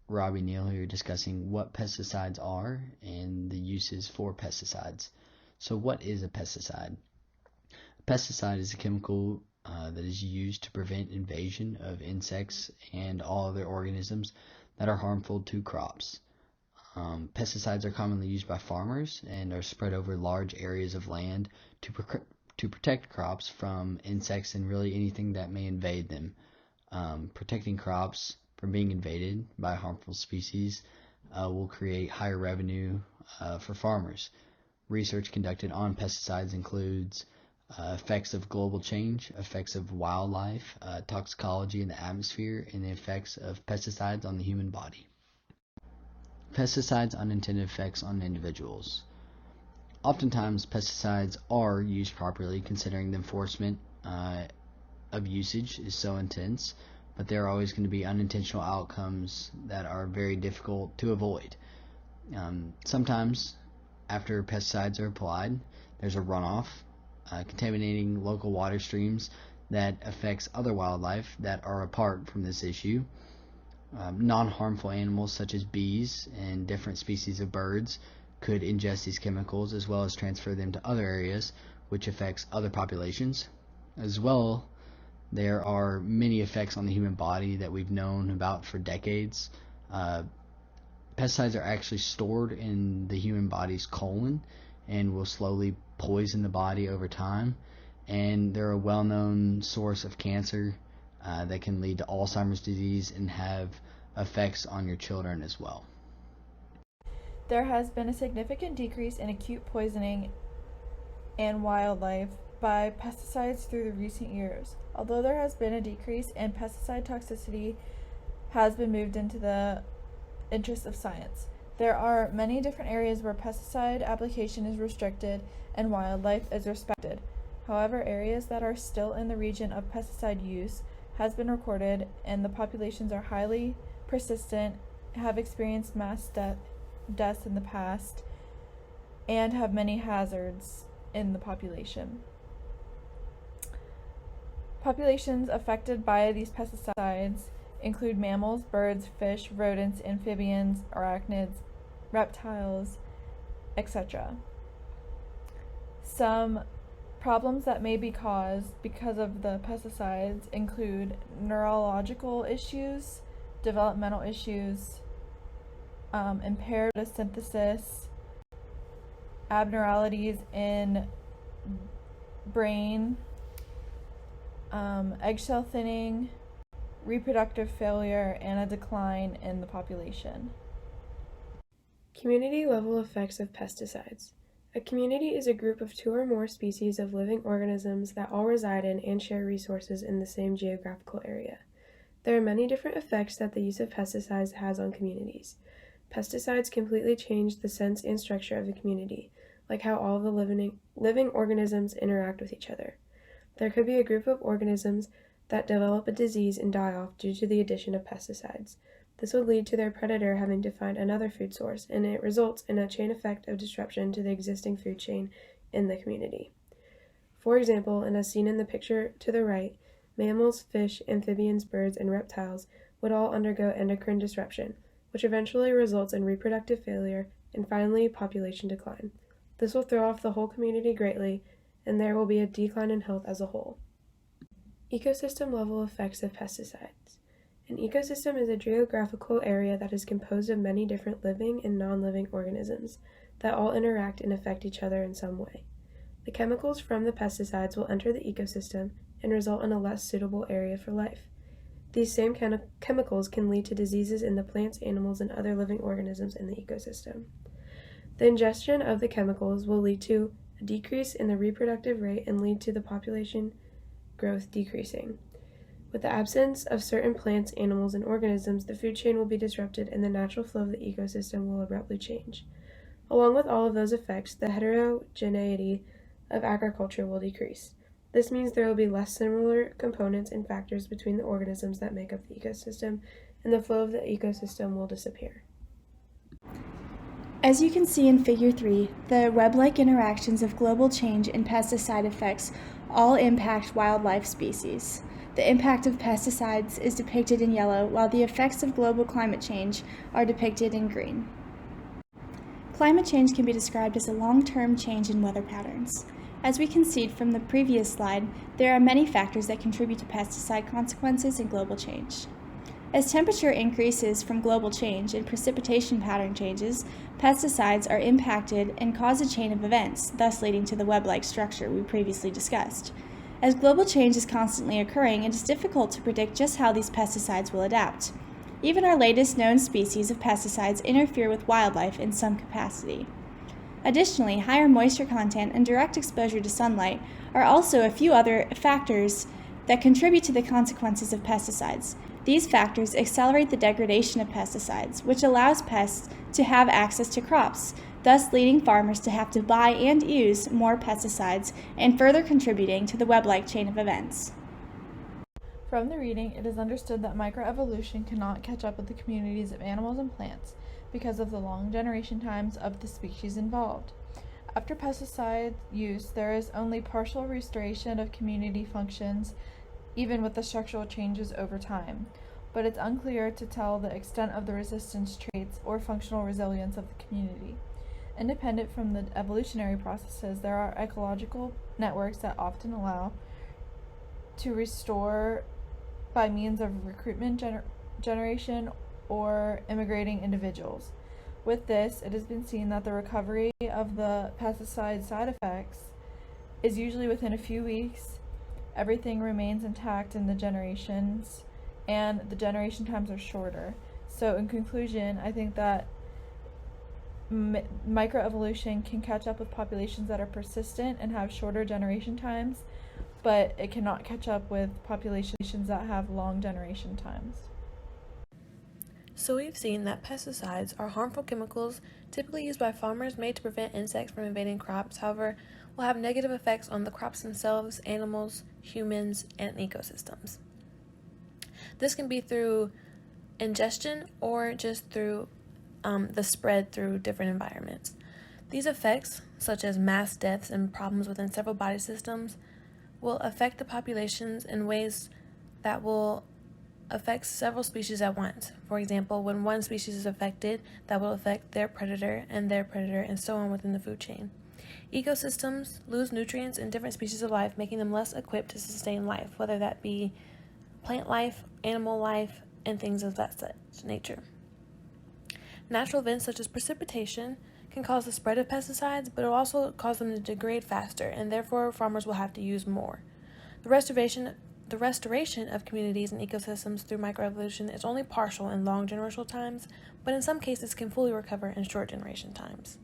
Robbie Neal here discussing what pesticides are and the uses for pesticides. So what is a pesticide? A pesticide is a chemical that is used to prevent invasion of insects and all other organisms that are harmful to crops. Pesticides are commonly used by farmers and are spread over large areas of land to protect crops from insects and really anything that may invade them. Protecting crops from being invaded by harmful species will create higher revenue for farmers. Research conducted on pesticides includes effects of global change, effects of wildlife, toxicology in the atmosphere, and the effects of pesticides on the human body. Pesticides' unintended effects on individuals. Oftentimes, pesticides are used properly considering the enforcement of usage is so intense, but there are always going to be unintentional outcomes that are very difficult to avoid. Sometimes, after pesticides are applied, there's a runoff contaminating local water streams that affects other wildlife that are apart from this issue. Non-harmful animals such as bees and different species of birds could ingest these chemicals as well as transfer them to other areas, which affects other populations. As well, there are many effects on the human body that we've known about for decades. Pesticides are actually stored in the human body's colon and will slowly poison the body over time. And they're a well-known source of cancer that can lead to Alzheimer's disease and have effects on your children as well. There has been a significant decrease in acute poisoning and wildlife by pesticides through the recent years. Although there has been a decrease in pesticide toxicity has been moved into the interest of science. There are many different areas where pesticide application is restricted and wildlife is respected. However, areas that are still in the region of pesticide use has been recorded and the populations are highly persistent, have experienced mass deaths in the past, and have many hazards in the population. Populations affected by these pesticides include mammals, birds, fish, rodents, amphibians, arachnids, reptiles, etc. Some problems that may be caused because of the pesticides include neurological issues, developmental issues, impaired photosynthesis, abnormalities in brain, eggshell thinning, reproductive failure, and a decline in the population. Community level effects of pesticides. A community is a group of two or more species of living organisms that all reside in and share resources in the same geographical area. There are many different effects that the use of pesticides has on communities. Pesticides completely change the sense and structure of a community, like how all the living organisms interact with each other. There could be a group of organisms that develop a disease and die off due to the addition of pesticides. This would lead to their predator having to find another food source, and it results in a chain effect of disruption to the existing food chain in the community. For example, and as seen in the picture to the right, mammals, fish, amphibians, birds, and reptiles would all undergo endocrine disruption, which eventually results in reproductive failure and finally population decline. This will throw off the whole community greatly, and there will be a decline in health as a whole. Ecosystem level effects of pesticides. An ecosystem is a geographical area that is composed of many different living and non-living organisms that all interact and affect each other in some way. The chemicals from the pesticides will enter the ecosystem and result in a less suitable area for life. These same chemicals can lead to diseases in the plants, animals, and other living organisms in the ecosystem. The ingestion of the chemicals will lead to a decrease in the reproductive rate and lead to the population growth decreasing. With the absence of certain plants, animals, and organisms, the food chain will be disrupted and the natural flow of the ecosystem will abruptly change. Along with all of those effects, the heterogeneity of agriculture will decrease. This means there will be less similar components and factors between the organisms that make up the ecosystem, and the flow of the ecosystem will disappear. As you can see in Figure 3, the web-like interactions of global change and pesticide effects all impact wildlife species. The impact of pesticides is depicted in yellow, while the effects of global climate change are depicted in green. Climate change can be described as a long-term change in weather patterns. As we can see from the previous slide, there are many factors that contribute to pesticide consequences and global change. As temperature increases from global change and precipitation pattern changes, pesticides are impacted and cause a chain of events, thus leading to the web-like structure we previously discussed. As global change is constantly occurring, it is difficult to predict just how these pesticides will adapt. Even our latest known species of pesticides interfere with wildlife in some capacity. Additionally, higher moisture content and direct exposure to sunlight are also a few other factors that contribute to the consequences of pesticides. These factors accelerate the degradation of pesticides, which allows pests to have access to crops, thus leading farmers to have to buy and use more pesticides and further contributing to the web-like chain of events. From the reading, it is understood that microevolution cannot catch up with the communities of animals and plants because of the long generation times of the species involved. After pesticide use, there is only partial restoration of community functions, even with the structural changes over time, but it's unclear to tell the extent of the resistance traits or functional resilience of the community. Independent from the evolutionary processes, there are ecological networks that often allow to restore by means of recruitment generation or immigrating individuals. With this, it has been seen that the recovery of the pesticide side effects is usually within a few weeks. Everything remains intact in the generations, and the generation times are shorter. So in conclusion, I think that microevolution can catch up with populations that are persistent and have shorter generation times, but it cannot catch up with populations that have long generation times. So we've seen that pesticides are harmful chemicals typically used by farmers made to prevent insects from invading crops, however, will have negative effects on the crops themselves, animals, humans, and ecosystems. This can be through ingestion or just through the spread through different environments. These effects, such as mass deaths and problems within several body systems, will affect the populations in ways that will affect several species at once. For example, when one species is affected, that will affect their predator, and so on within the food chain. Ecosystems lose nutrients in different species of life, making them less equipped to sustain life, whether that be plant life, animal life, and things of that such nature. Natural events such as precipitation can cause the spread of pesticides, but it will also cause them to degrade faster, and therefore farmers will have to use more. The restoration of communities and ecosystems through microevolution is only partial in long generational times, but in some cases can fully recover in short generation times.